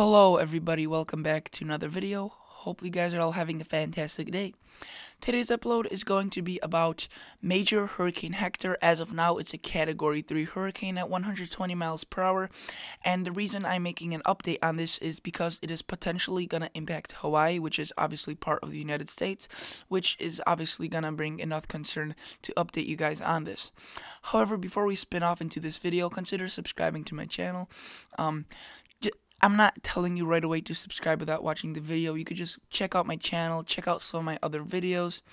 Hello everybody, welcome back to another video. Hopefully you guys are all having a fantastic day. Today's upload is going to be about Major Hurricane Hector. As of now, it's a Category 3 hurricane at 120 miles per hour. And the reason I'm making an update on this is because it is potentially going to impact Hawaii, which is obviously part of the United States, which is obviously going to bring enough concern to update you guys on this. However, before we spin off into this video, consider subscribing to my channel. I'm not telling you right away to subscribe without watching the video. You could just check out my channel, check out some of my other videos,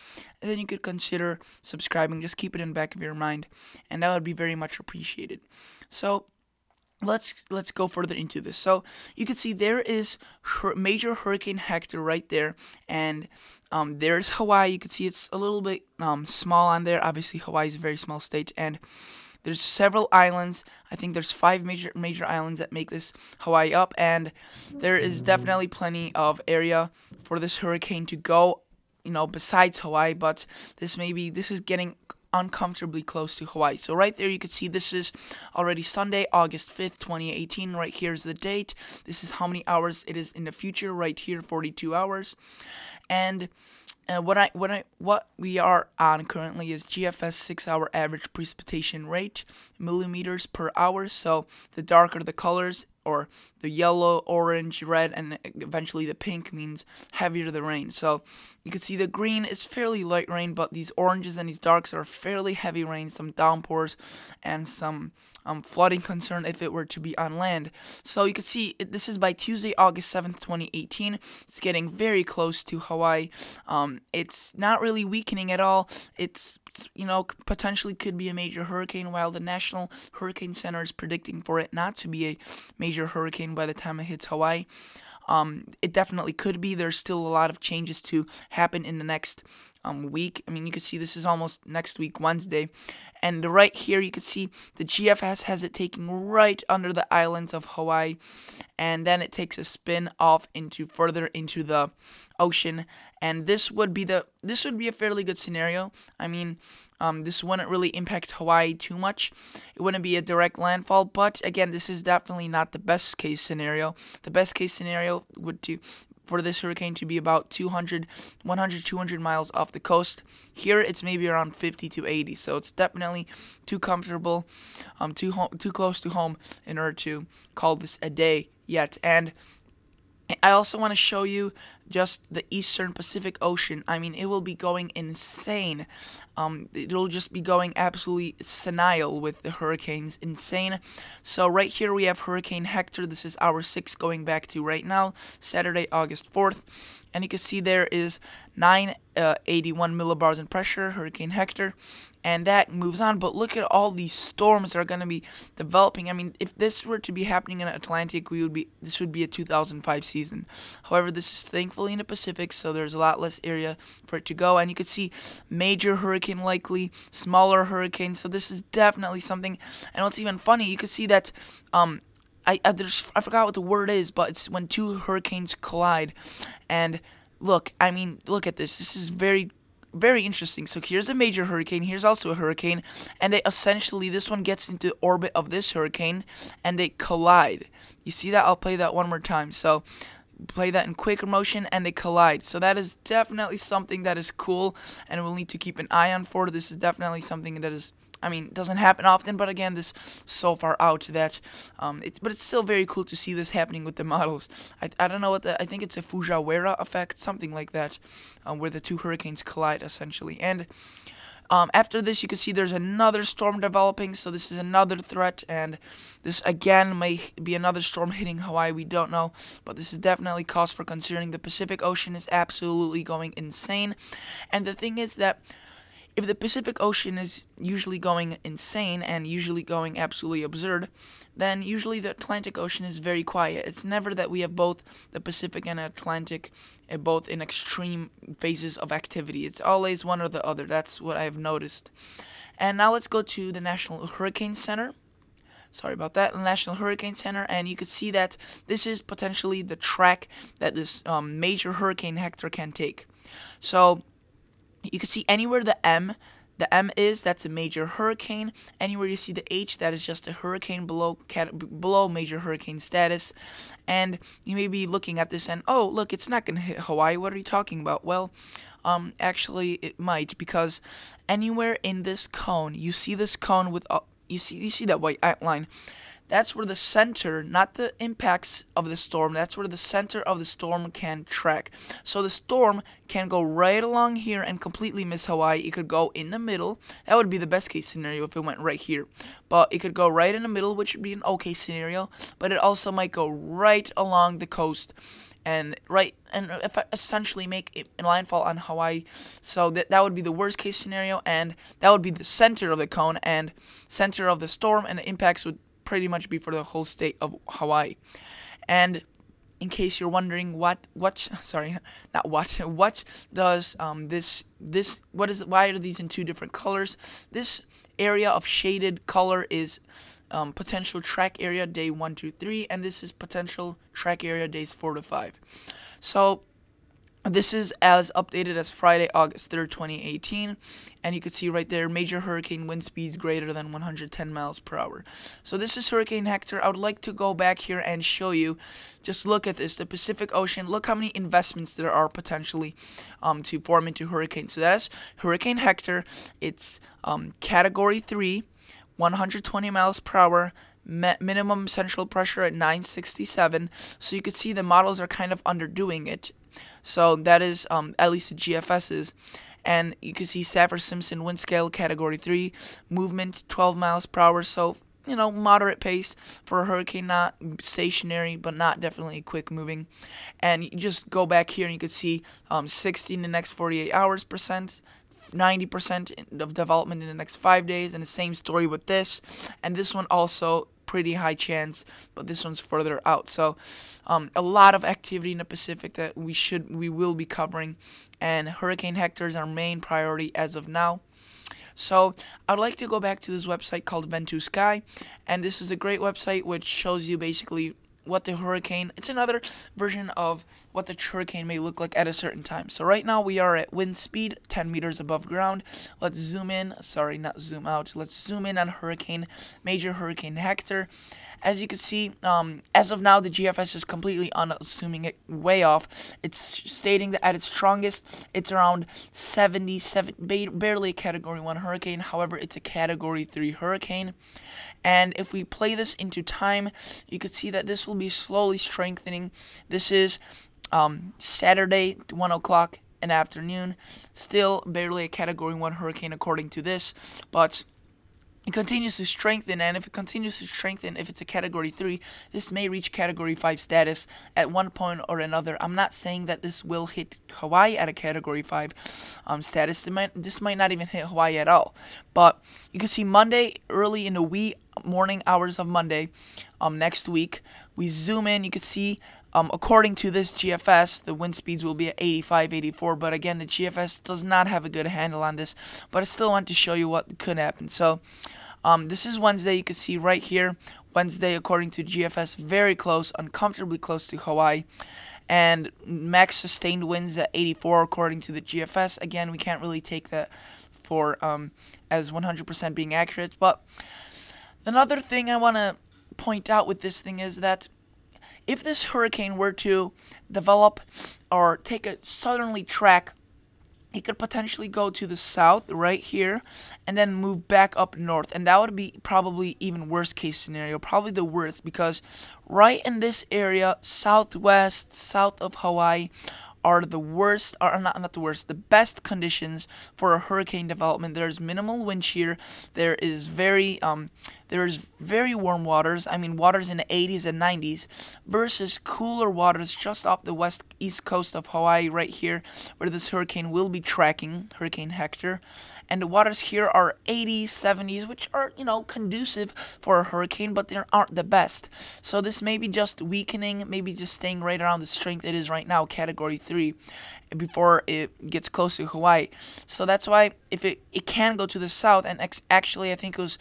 and then you could consider subscribing. Just keep it in the back of your mind, and that would be very much appreciated. So let's go further into this. So you can see there is Major Hurricane Hector right there, and there's Hawaii. You can see it's a little bit small on there. Obviously, Hawaii is a very small state, and there's several islands. I think there's 5 major islands that make this Hawaii up, and there is definitely plenty of area for this hurricane to go, besides Hawaii, but this is getting uncomfortably close to Hawaii. So right there you can see this is already Sunday, August 5th, 2018. Right here is the date. This is how many hours it is in the future. Right here, 42 hours. And what we are on currently is GFS 6-hour average precipitation rate, millimeters per hour. So the darker the colors, or the yellow, orange, red, and eventually the pink, means heavier the rain. So you can see the green is fairly light rain, but these oranges and these darks are fairly heavy rain, some downpours, and some flooding concern if it were to be on land. So you can see this is by Tuesday, August 7th, 2018. It's getting very close to Hawaii. It's not really weakening at all. It's potentially could be a major hurricane, while the National Hurricane Center is predicting for it not to be a major hurricane by the time it hits Hawaii. It definitely could be. There's still a lot of changes to happen in the next week. I mean, you can see this is almost next week, Wednesday. And right here, you can see the GFS has it taking right under the islands of Hawaii, and then it takes a spin off further into the ocean. And this would be a fairly good scenario. I mean, this wouldn't really impact Hawaii too much. It wouldn't be a direct landfall, but again, this is definitely not the best case scenario. The best case scenario for this hurricane to be about 200 miles off the coast. Here it's maybe around 50 to 80, so it's definitely too comfortable, too close to home in order to call this a day yet. And I also want to show you just the eastern Pacific Ocean. I mean, it will be going insane. It'll just be going absolutely senile with the hurricanes. Insane. So right here we have Hurricane Hector. This is hour 6 going back to right now, Saturday, August 4th. And you can see there is 981 millibars in pressure, Hurricane Hector. And that moves on, but look at all these storms that are going to be developing. I mean, if this were to be happening in the Atlantic, this would be a 2005 season. However, this is thankfully in the Pacific, so there's a lot less area for it to go. And you can see major hurricane likely, smaller hurricanes. So this is definitely something. And what's even funny, you can see that I forgot what the word is, but it's when two hurricanes collide. And look at this. This is very interesting. So here's a major hurricane, here's also a hurricane, and this one gets into the orbit of this hurricane, and they collide. You see that? I'll play that one more time. So play that in quick motion, and they collide. So that is definitely something that is cool, and we'll need to keep an eye on for. This is definitely something that is, I mean, it doesn't happen often, but again, this so far out that it's still very cool to see this happening with the models. I don't know I think it's a Fujiwara effect, something like that, where the two hurricanes collide essentially. And after this, you can see there's another storm developing, so this is another threat, and this again may be another storm hitting Hawaii. We don't know, but this is definitely cause for considering. The Pacific Ocean is absolutely going insane, and the thing is that if the Pacific Ocean is usually going insane and usually going absolutely absurd, then usually the Atlantic Ocean is very quiet. It's never that we have both the Pacific and Atlantic both in extreme phases of activity. It's always one or the other. That's what I've noticed. And now let's go to the National Hurricane Center. Sorry about that, the National Hurricane Center, and you could see that this is potentially the track that this major Hurricane Hector can take. So you can see anywhere the M The M is, that's a major hurricane. Anywhere you see the H, that is just a hurricane below major hurricane status. And you may be looking at this and, oh, look, it's not going to hit Hawaii. What are you talking about? Well, actually, it might, because anywhere in this cone, you see this cone with, you see that white outline. That's where the center, not the impacts of the storm, that's where the center of the storm can track. So the storm can go right along here and completely miss Hawaii. It could go in the middle. That would be the best case scenario if it went right here. But it could go right in the middle, which would be an okay scenario. But it also might go right along the coast and essentially make a landfall on Hawaii. So that would be the worst case scenario, and that would be the center of the cone and center of the storm, and the impacts would pretty much be for the whole state of Hawaii. And in case you're wondering why are these in two different colors? This area of shaded color is potential track area day 1 to 3, and this is potential track area days 4 to 5. So this is as updated as Friday, August 3rd, 2018, and you can see right there, major hurricane wind speeds greater than 110 miles per hour. So this is Hurricane Hector. I would like to go back here and show you, just look at this, the Pacific Ocean. Look how many investments there are potentially to form into hurricanes. So that's Hurricane Hector. It's Category 3, 120 miles per hour, minimum central pressure at 967. So you can see the models are kind of underdoing it. So that is at least the GFS is. And you can see Saffir-Simpson wind scale Category 3, movement 12 miles per hour. So, you know, moderate pace for a hurricane, not stationary, but not definitely quick moving. And you just go back here and you can see 60 in the next 48 hours percent. 90% of development in the next 5 days, and the same story with this. And this one also pretty high chance, but this one's further out. So a lot of activity in the Pacific that we will be covering, and Hurricane Hector is our main priority as of now. So I'd like to go back to this website called Vent2Sky, and this is a great website which shows you basically what the hurricane, it's another version of what the hurricane may look like at a certain time. So right now we are at wind speed 10 meters above ground. Let's zoom in, sorry, not zoom out. Let's zoom in on major hurricane Hector. As you can see, as of now, the GFS is completely unassuming it way off. It's stating that at its strongest, it's around 77, barely a Category 1 hurricane. However, it's a Category 3 hurricane. And if we play this into time, you could see that this will be slowly strengthening. This is Saturday, 1 o'clock in the afternoon. Still barely a Category 1 hurricane according to this, but it continues to strengthen, and if it continues to strengthen, if it's a Category 3, this may reach Category 5 status at one point or another. I'm not saying that this will hit Hawaii at a Category 5 status. This might not even hit Hawaii at all. But you can see Monday, early in the wee morning hours of Monday, next week, we zoom in, you can see according to this GFS, the wind speeds will be at 85, 84, but again, the GFS does not have a good handle on this, but I still want to show you what could happen. So, this is Wednesday, you can see right here, Wednesday, according to GFS, very close, uncomfortably close to Hawaii, and max sustained winds at 84, according to the GFS. Again, we can't really take that for as 100% being accurate, but another thing I want to point out with this thing is that if this hurricane were to develop or take a southerly track, it could potentially go to the south right here and then move back up north, and that would be probably even worst case scenario, probably the worst, because right in this area, southwest, south of Hawaii, are the worst, or not the worst, the best conditions for a hurricane development. There's minimal wind shear. There is very warm waters. I mean, waters in the 80s and 90s versus cooler waters just off the east coast of Hawaii right here, where this hurricane will be tracking, Hurricane Hector. And the waters here are 80s, 70s, which are, you know, conducive for a hurricane, but they aren't the best. So this may be just weakening, maybe just staying right around the strength it is right now, Category 3, before it gets close to Hawaii. So that's why if it can go to the south, and actually I think it was,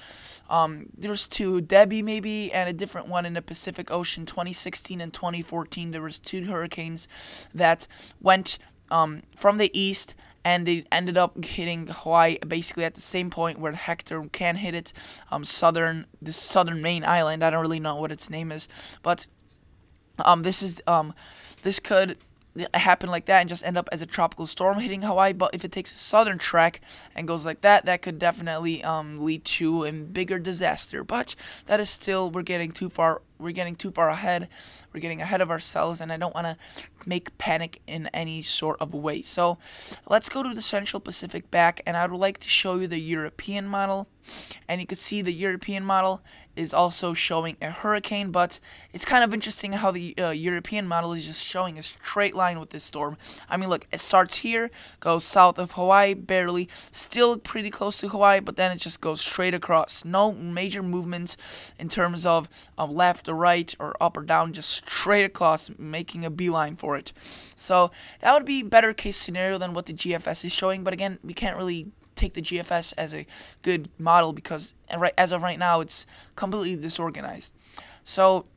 there was two, Debbie maybe, and a different one in the Pacific Ocean, 2016 and 2014. There was two hurricanes that went from the east and they ended up hitting Hawaii basically at the same point where Hector can hit it. The southern main island. I don't really know what its name is, but this could happen like that and just end up as a tropical storm hitting Hawaii. But if it takes a southern track and goes like that, that could definitely lead to a bigger disaster. But that is still, we're getting too far ahead. We're getting ahead of ourselves, and I don't want to make panic in any sort of way. So let's go to the Central Pacific back, and I would like to show you the European model. And you can see the European model is also showing a hurricane, but it's kind of interesting how the European model is just showing a straight line with this storm. I mean, look, it starts here, goes south of Hawaii, barely, still pretty close to Hawaii, but then it just goes straight across. No major movements in terms of left or right or up or down, just straight across, making a beeline for it. So that would be better case scenario than what the GFS is showing, but again, we can't really take the GFS as a good model because as of right now it's completely disorganized. So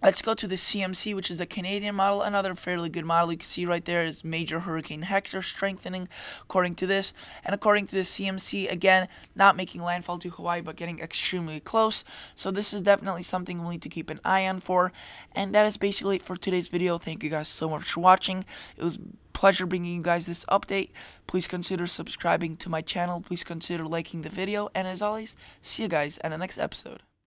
let's go to the CMC, which is the Canadian model, another fairly good model. You can see right there is Major Hurricane Hector strengthening according to this, and according to the CMC, again, not making landfall to Hawaii but getting extremely close. So this is definitely something we'll need to keep an eye on for. And that is basically it for today's video. Thank you guys so much for watching. It was pleasure bringing you guys this update. Please consider subscribing to my channel. Please consider liking the video, and as always, see you guys in the next episode.